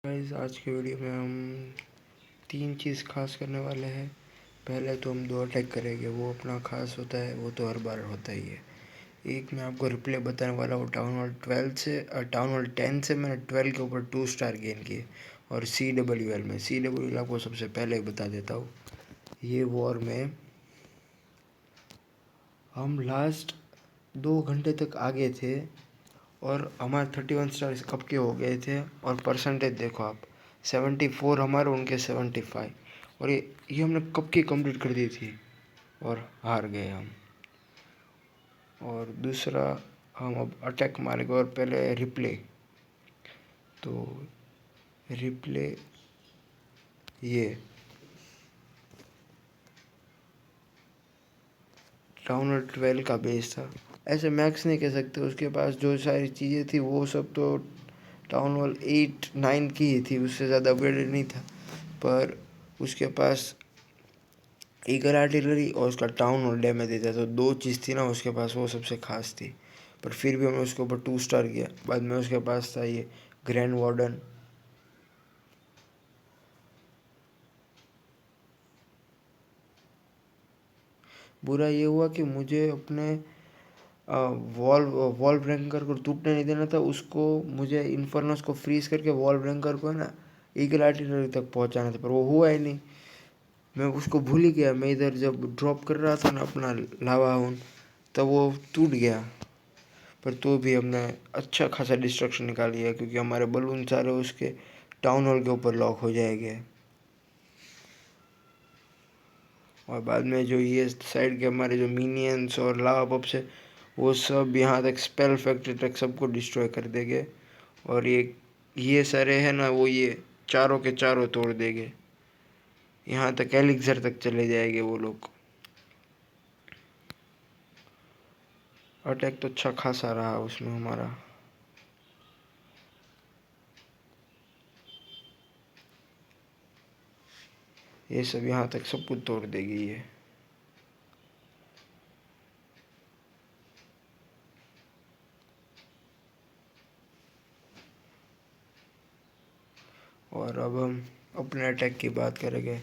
Guys, आज के video में हम तीन चीज़ खास करने वाले हैं। पहले तो हम दो अटैक करेंगे, वो अपना खास होता है, वो तो हर बार होता ही है। एक मैं आपको रिप्ले बताने वाला हूँ टाउन हॉल 10 से मैंने 12 के ऊपर 2 स्टार गेन किए। और CWL आपको सबसे पहले बता देता हूँ। ये वॉर में हम लास्ट 2 घंटे तक आगे थे और हमारे 31 स्टार कब के हो गए थे। और परसेंटेज देखो आप, 74 हमारे, उनके 75। और ये हमने कब की कंप्लीट कर दी थी और हार गए हम। और दूसरा, हम अब अटैक मारेंगे और पहले रिप्ले। तो रिप्ले ये टाउन हॉल 12 का बेस था। ऐसे मैक्स नहीं कह सकते, उसके पास जो सारी चीज़ें थी वो सब तो टाउन हॉल 8-9 की ही थी, उससे ज़्यादा अपग्रेडेड नहीं था। पर उसके पास ईगल आर्टिलरी और उसका टाउन हॉल डैमेज देता, तो दो चीज़ थी ना उसके पास, वो सबसे खास थी। पर फिर भी हमने उसके ऊपर 2 स्टार किया। बाद में उसके पास था ये ग्रैंड वार्डन। बुरा ये हुआ कि मुझे अपने वॉल ब्रेंकर को टूटने नहीं देना था। उसको मुझे इन्फर्नस को फ्रीज करके वॉल ब्रेंकर को है ना ईगल आर्टिलरी तक पहुंचाना था, पर वो हुआ ही नहीं। मैं उसको भूल ही गया। मैं इधर जब ड्रॉप कर रहा था ना अपना लावा हाउन, तब वो टूट गया। पर तो भी हमने अच्छा खासा डिस्ट्रक्शन निकाल लिया, क्योंकि हमारे बलून सारे उसके टाउन हॉल के ऊपर लॉक हो जाएंगे। और बाद में जो ये साइड के हमारे जो मिनियंस और लावा पप्स है, वो सब यहाँ तक स्पेल फैक्ट्री तक सबको डिस्ट्रॉय कर देंगे। और ये सारे हैं ना, वो ये चारों के चारों तोड़ देंगे। यहाँ तक एलिक्सर तक चले जाएंगे वो लोग। अटैक तो अच्छा खासा रहा उसमें हमारा। ये सब यहाँ तक सब कुछ तोड़ देगी ये। और अब हम अपने अटैक की बात करेंगे,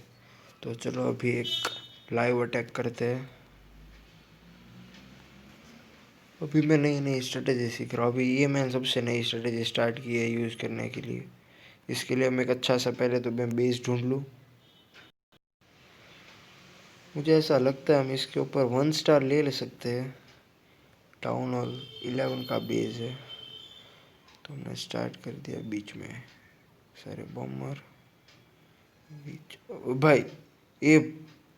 तो चलो अभी एक लाइव अटैक करते हैं। अभी मैं नई नई स्ट्रेटेजी सीख रहा हूँ। अभी ये मैंने सबसे नई स्ट्रेटेजी स्टार्ट की है यूज़ करने के लिए। इसके लिए मैं एक अच्छा सा पहले तो मैं बेस ढूंढ लूँ। मुझे ऐसा लगता है हम इसके ऊपर 1 स्टार ले सकते हैं। टाउन हॉल 11 का बेस है, तो हमने स्टार्ट कर दिया बीच में सारे बॉम्बर बीच। भाई ये,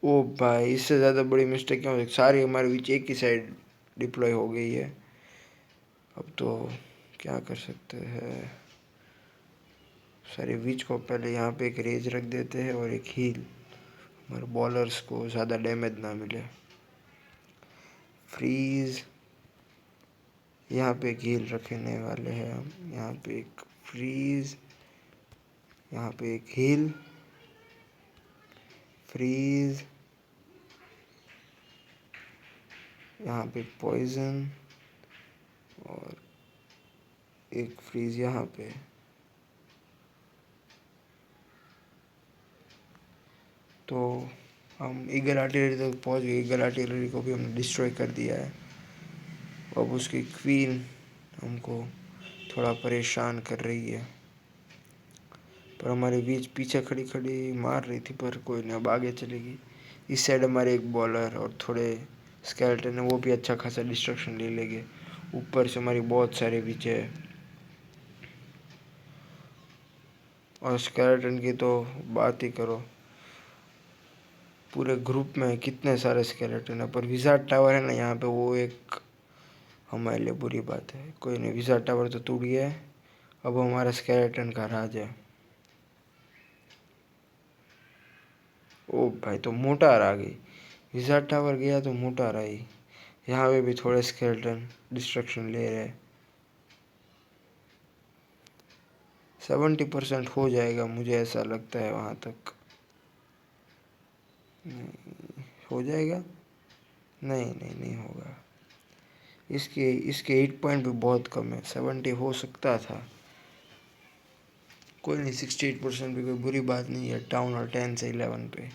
ओ भाई, इससे ज़्यादा बड़ी मिस्टेक क्या हो सकती। सारी हमारे बीच एक ही साइड डिप्लॉय हो गई है। अब तो क्या कर सकते हैं। सारे बीच को पहले यहाँ पे एक रेज रख देते हैं और एक हील, हमारे बॉलर्स को ज़्यादा डैमेज ना मिले। फ्रीज, यहाँ पे एक हील रखने वाले हैं हम। यहाँ पे एक फ्रीज, यहाँ पे एक हील, फ्रीज, यहाँ पे पॉइजन और एक फ्रीज यहाँ पे। तो हम ईगल आर्टिलरी तक पहुँच गए। ईगल आर्टिलरी को भी हमने डिस्ट्रॉय कर दिया है। अब उसकी क्वीन हमको थोड़ा परेशान कर रही है, पर हमारे बीच पीछे खड़ी खड़ी मार रही थी, पर कोई नहीं, अब आगे चलेगी। इस साइड हमारे एक बॉलर और थोड़े स्केलेटन है, वो भी अच्छा खासा डिस्ट्रक्शन ले लेंगे। ऊपर से हमारी बहुत सारे पीछे है। और स्केलेटन की तो बात ही करो, पूरे ग्रुप में कितने सारे स्केलेटन है। पर विजार्ड टावर है ना यहाँ पे, वो एक हमारे लिए बुरी बात है। कोई नहीं, विजार्ड टावर तो टूट गया है। अब हमारा स्केलेटन का राज है। ओ भाई, तो मोटार आ गई। विजार्ड टावर गया तो मोटार आई। यहाँ पे भी थोड़े स्केलेटन डिस्ट्रक्शन ले रहे हैं। 70% हो जाएगा, मुझे ऐसा लगता है वहाँ तक। नहीं हो जाएगा, नहीं नहीं नहीं होगा। इसके हिट पॉइंट भी बहुत कम है। 70 हो सकता था, कोई नहीं, 68% भी कोई बुरी बात नहीं है। टाउन और 10 से 11 पे।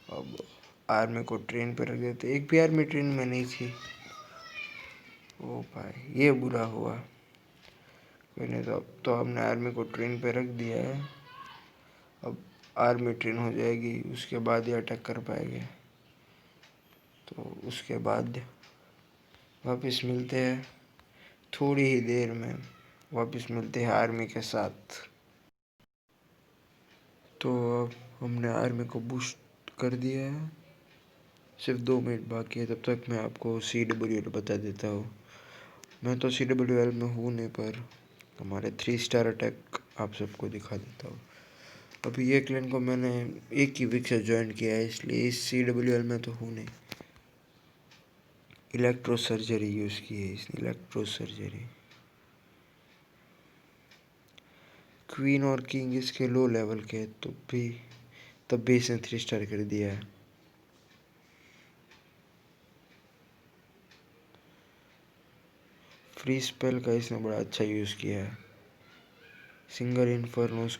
अब आर्मी को ट्रेन पे रख देते। एक भी आर्मी ट्रेन में नहीं थी। ओ भाई, ये बुरा हुआ। कोई नहीं, तो अब तो हमने आर्मी को ट्रेन पे रख दिया है। अब आर्मी ट्रेन हो जाएगी, उसके बाद ही अटैक कर पाएंगे। तो उसके बाद वापस मिलते हैं थोड़ी ही देर में। वापस मिलते हैं आर्मी के साथ। तो अब हमने आर्मी को बूस्ट कर दिया है। सिर्फ 2 मिनट बाकी है, तब तक मैं आपको CWL बता देता हूँ। मैं तो CWL में हूँ नहीं, पर हमारे 3 स्टार अटैक आप सबको दिखा देता हूँ। अभी ये क्लैन को मैंने एक ही वीक से ज्वाइन किया है, इसलिए इस CWL में तो हूँ नहीं। इलेक्ट्रो सर्जरी यूज़ की है इसने, इलेक्ट्रो सर्जरी। क्वीन और किंग इसके लो लेवल के, तो भी तब भी इसने 3 स्टार कर दिया है। फ्री स्पेल का इसने बड़ा अच्छा यूज़ किया है। सिंगल इन्फर्नोस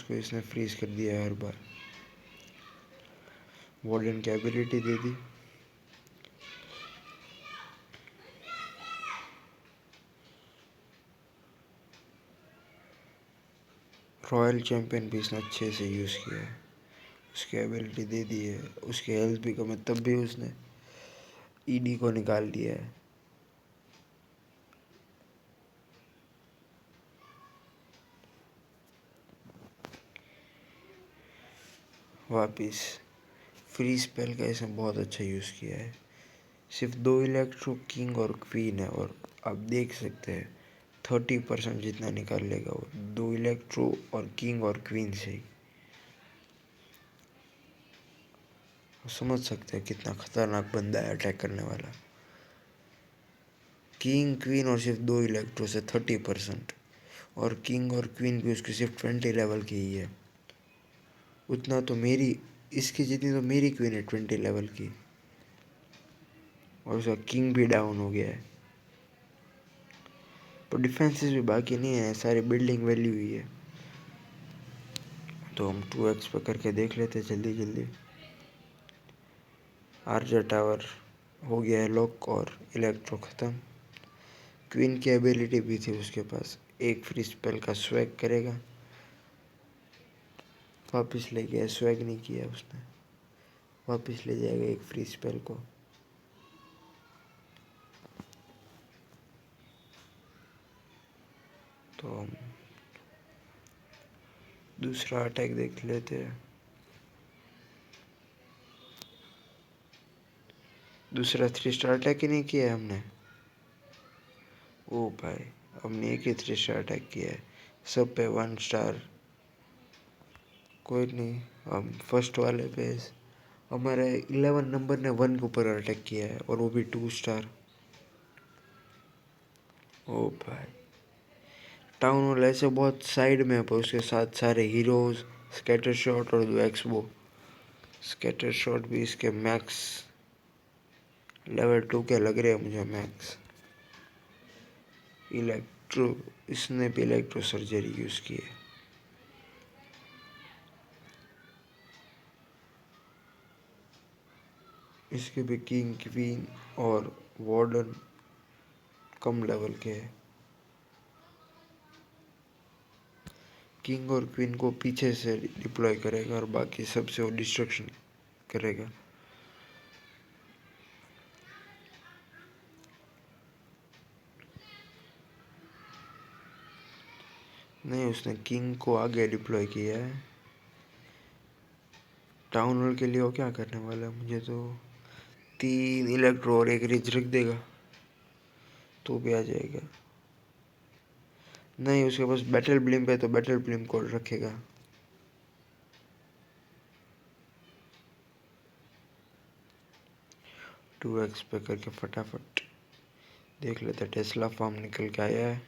को इसने फ्रीज कर दिया है हर बार। वार्डन की एबिलिटी दे दी। रॉयल चैंपियन भी इसने अच्छे से यूज़ किया है। उसकी एबिलिटी दे दी है। उसकी हेल्थ भी कम है, तब भी उसने ED को निकाल दिया है। वापिस फ्री स्पेल का इसने बहुत अच्छा यूज़ किया है। सिर्फ 2 इलेक्ट्रो, किंग और क्वीन है, और आप देख सकते हैं 30% जितना निकाल लेगा वो 2 इलेक्ट्रो और किंग और क्वीन से ही। समझ सकते हैं कितना खतरनाक बंदा है अटैक करने वाला। किंग, क्वीन और सिर्फ 2 इलेक्ट्रो से 30%, और किंग और क्वीन भी उसकी सिर्फ 20 लेवल की ही है। उतना तो मेरी, इसकी जितनी तो मेरी क्वीन है 20 लेवल की, और उसका किंग भी डाउन हो गया है। तो डिफेंसेस भी बाकी नहीं है, सारी बिल्डिंग वैल्यू ही है। तो हम 2x पे करके देख लेते हैं जल्दी जल्दी। आर्चर टावर हो गया है लॉक, और इलेक्ट्रो ख़त्म। क्वीन की एबिलिटी भी थी उसके पास, एक फ्री स्पेल का स्वैग करेगा। वापस ले गया, स्वैग नहीं किया उसने। वापस ले जाएगा एक फ्री स्पेल को। तो हम दूसरा अटैक देख लेते हैं। दूसरा 3 स्टार अटैक ही नहीं किया है हमने। ओ भाई, हमने एक ही 3 स्टार अटैक किया है, सब पे 1 स्टार। कोई नहीं, हम फर्स्ट वाले पे हमारे 11 नंबर ने 1 के ऊपर अटैक किया है, और वो भी 2 स्टार। ओ भाई, टाउन हॉल ऐसे बहुत साइड में है, पर उसके साथ सारे हीरोज, स्कैटर शॉट और 2 एक्सबो। स्कैटर शॉट भी इसके मैक्स लेवल 2 के लग रहे हैं मुझे, मैक्स। इलेक्ट्रो, इसने भी इलेक्ट्रो सर्जरी यूज़ की है। इसके भी किंग, क्वीन और वार्डन कम लेवल के है। किंग और क्वीन को पीछे से डिप्लॉय करेगा, और बाकी सबसे वो डिस्ट्रक्शन करेगा। नहीं, उसने किंग को आगे डिप्लॉय किया है। टाउन हॉल के लिए वो क्या करने वाला है, मुझे तो 3 इलेक्ट्रो और एक रिज रख देगा तो भी आ जाएगा। नहीं, उसके पास बैटल ब्लिम्प है, तो बैटल ब्लिम्प को रखेगा। टू एक्स पे करके फटाफट देख लेते। टेस्ला फार्म निकल के आया है।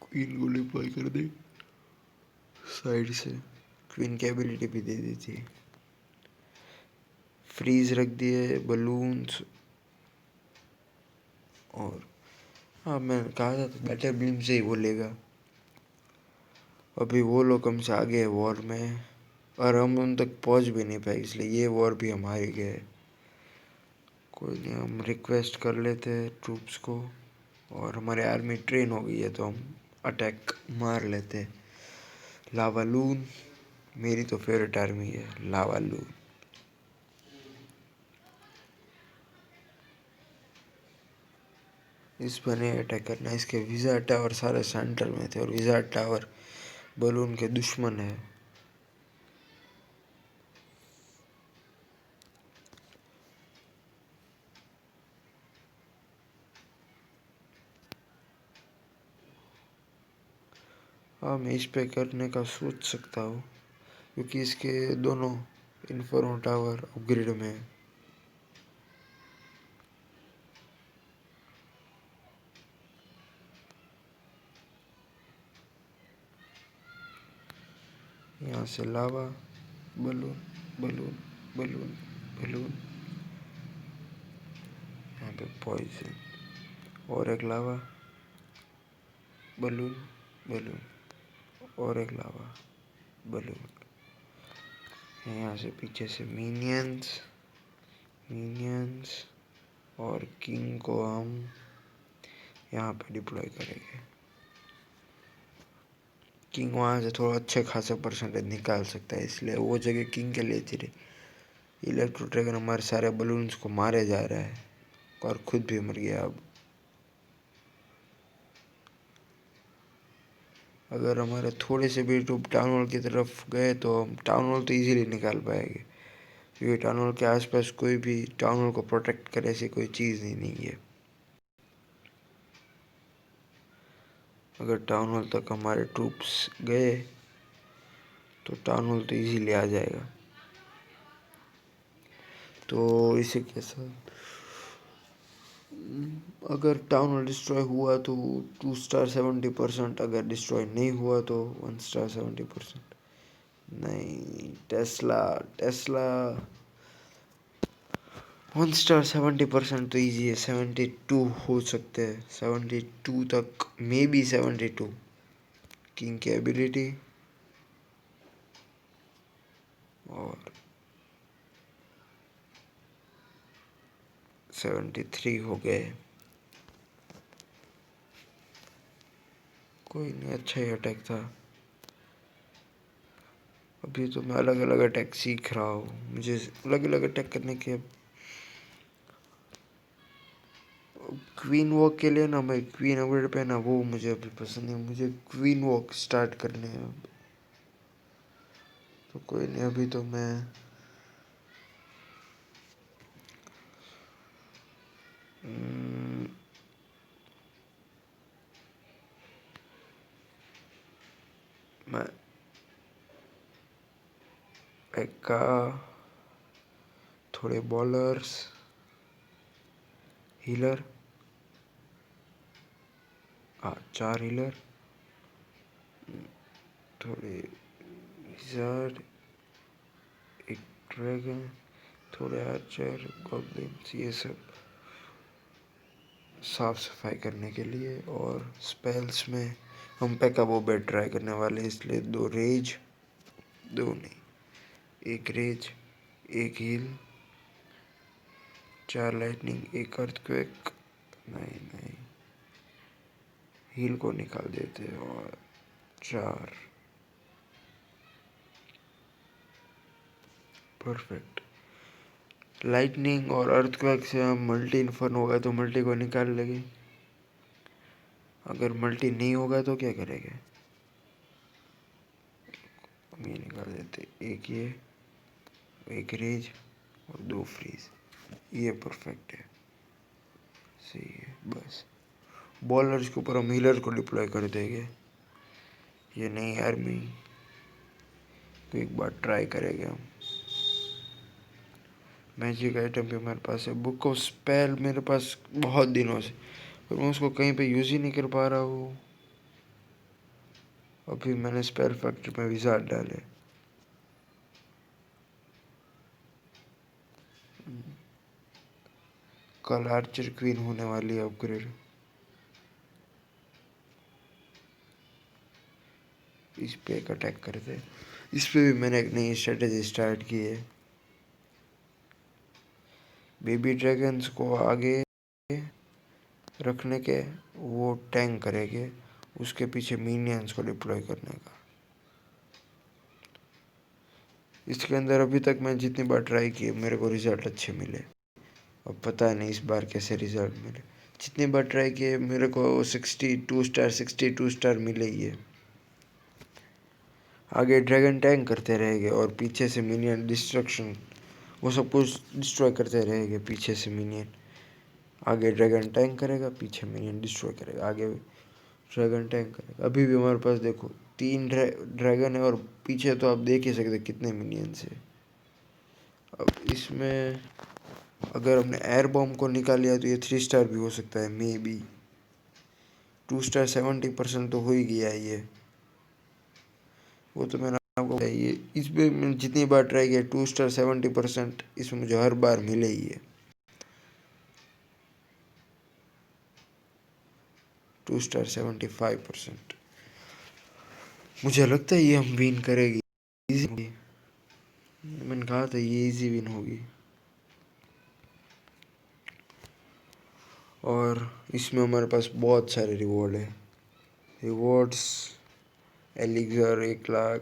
क्वीन को डिप्लॉय कर दे साइड से। क्वीन की एबिलिटी भी दे दी थी। फ्रीज रख दिए बलून्स। और हाँ, मैंने कहा था तो बैटर बीम से ही बोलेगा। अभी वो लोग हमसे आगे है वॉर में, और हम उन तक पहुंच भी नहीं पाए, इसलिए ये वॉर भी हम हार गए। कोई नहीं, हम रिक्वेस्ट कर लेते हैं ट्रूप्स को, और हमारी आर्मी ट्रेन हो गई है तो हम अटैक मार लेते हैं। लावा लून, मेरी तो फेवरेट आर्मी है लावा लून। इस पर नहीं अटैक करना। इसके विज़ा टावर सारे सेंटर में थे, और विज़ा टावर बलून के दुश्मन है। हाँ, मैं इस पे करने का सोच सकता हूँ, क्योंकि इसके दोनों इन्फॉर्मो टावर अपग्रेड में है। यहाँ से लावा, बलून, बलून, बलून, बलून, यहाँ पे पॉइजन, और एक लावा, बलून, बलून, और एक लावा, बलून। यहाँ से पीछे से मिनियंस, मिनियंस, और किंग को हम यहाँ पे डिप्लॉय करेंगे। किंग वहाँ से थोड़ा अच्छे खासा परसेंटेज निकाल सकता है, इसलिए वो जगह किंग के लिए चाहिए। इलेक्ट्रो ड्रैगन हमारे सारे बलून्स को मारे जा रहा है, और खुद भी मर गया। अब अगर हमारे थोड़े से भी ट्रूप टाउन हॉल की तरफ गए तो हम टाउन हॉल तो इजीली निकाल पाएंगे, क्योंकि टाउन हॉल के आसपास कोई भी टाउन हॉल को प्रोटेक्ट करे ऐसी कोई चीज़ नहीं है। अगर टाउन हॉल तक हमारे ट्रूप्स गए तो टाउन हॉल तो इजीली आ जाएगा। तो इसी के साथ अगर टाउन हॉल डिस्ट्रॉय हुआ तो 2 स्टार 70%, अगर डिस्ट्रॉय नहीं हुआ तो 1 स्टार 70%। नहीं, टेस्ला टेस्ला 1 स्टार 70% तो ईजी है। 72 हो सकते हैं, 72 तक, मे बी 72। किंग की एबिलिटी और 73 हो गए। कोई नहीं, अच्छा ही अटैक था। अभी तो मैं अलग अलग अटैक सीख रहा हूँ, मुझे अलग अलग अटैक करने के। क्वीन वॉक के लिए ना, मैं क्वीन अपग्रेड पे ना, वो मुझे अभी पसंद है। मुझे क्वीन वॉक स्टार्ट करने हैं अब। तो कोई नहीं, अभी तो मैं एक्का, थोड़े बॉलर्स, हीलर, हाँ 4 हीलर, थोड़े विज़ार्ड, एक ड्रैगन, थोड़े आर्चर, गॉब्लिन्स, ये सब साफ सफाई करने के लिए। और स्पेल्स में हम पैका वो बेट ट्राई करने वाले, इसलिए 2 रेज, 2 नहीं, 1 रेज, 1 हील, 4 लाइटनिंग, 1 अर्थक्वेक, नहीं, हील को निकाल देते, और 4, परफेक्ट। लाइटनिंग और अर्थक्वेक से हम मल्टी इन्फर्न होगा तो मल्टी को निकाल लेंगे। अगर मल्टी नहीं होगा तो क्या करेंगे, हम ये निकाल देते, 1 ये, 1 रेज, और 2 फ्रीज। ये परफेक्ट है, सही है। बस बॉलर्स के ऊपर हम हीलर को डिप्लॉय कर देंगे। ये नई आर्मी को एक बार ट्राई करेंगे हम। मैजिक आइटम भी हमारे पास है। बुक ऑफ स्पेल मेरे पास बहुत दिनों से, पर मैं उसको कहीं पे यूज़ ही नहीं कर पा रहा हूँ। अभी मैंने स्पेल फैक्ट्री में विज़ार्ड डाले। कल आर्चर क्वीन होने वाली है अपग्रेड। इस पे एक अटैक करते। इस पे भी मैंने एक नई स्ट्रेटेजी स्टार्ट की है। बेबी ड्रैगन्स को आगे रखने के, वो टैंक करेंगे, उसके पीछे मिनियंस को डिप्लॉय करने का। इसके अंदर अभी तक मैं जितनी बार ट्राई की मेरे को रिजल्ट अच्छे मिले। अब पता नहीं इस बार कैसे रिजल्ट मिले। जितनी बार ट्राई किए मेरे को 62 स्टार मिले ही है। आगे ड्रैगन टैंक करते रहेंगे और पीछे से मिनियन डिस्ट्रक्शन, वो सब कुछ डिस्ट्रॉय करते रहेंगे पीछे से मिनियन। आगे ड्रैगन टैंक करेगा, पीछे मिनियन डिस्ट्रॉय करेगा, आगे ड्रैगन टैंक करेगा। अभी भी हमारे पास देखो 3 ड्रैगन है और पीछे तो आप देख ही सकते कितने मिनियंस है। अब इसमें अगर हमने एयर बॉम्ब को निकाल लिया तो ये 3 स्टार भी हो सकता है, मे बी 2 स्टार 70% तो हो ही गया है ये। वो तो मैंने आपको ये इसमें मैंने जितनी बार ट्राई किया 2 स्टार 70% इसमें मुझे हर बार मिले ही है। 2 स्टार 75%। मुझे लगता है ये हम विन करेगी इजी। मैंने कहा था ये इजी विन होगी। और इसमें हमारे पास बहुत सारे रिवॉर्ड है। Rewards elixir 1 lakh,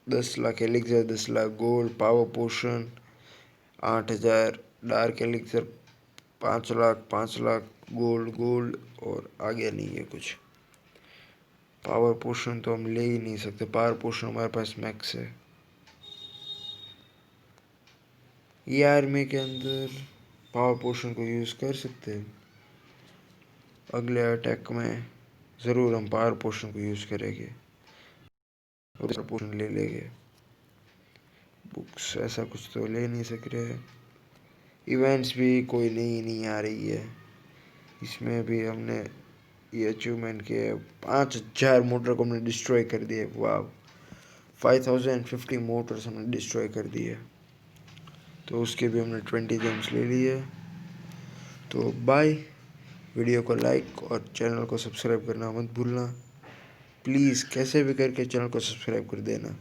10 lakh elixir, 10 lakh gold, power potion 8000, dark elixir 5 lakh, 5 lakh gold और आगे नहीं है कुछ। पावर पोशन तो हम ले ही नहीं सकते, पावर पोशन हमारे पास मैक्स है। ये आर्मी के अंदर पावर पोशन को यूज़ कर सकते हैं। अगले अटैक में ज़रूर हम पावर पोशन को यूज़ करेंगे और पावर पोशन ले लेंगे। बुक्स ऐसा कुछ तो ले नहीं सक रहे। इवेंट्स भी कोई नई नहीं आ रही है। इसमें भी हमने ये अचीवमेंट किया, 5000 मोटर को हमने डिस्ट्रॉय कर दिए। वाह, 5050 मोटर्स हमने डिस्ट्रॉय कर दिए। तो उसके भी हमने 20 जेम्स ले लिए। तो बाय। वीडियो को लाइक और चैनल को सब्सक्राइब करना मत भूलना प्लीज़। कैसे भी करके चैनल को सब्सक्राइब कर देना।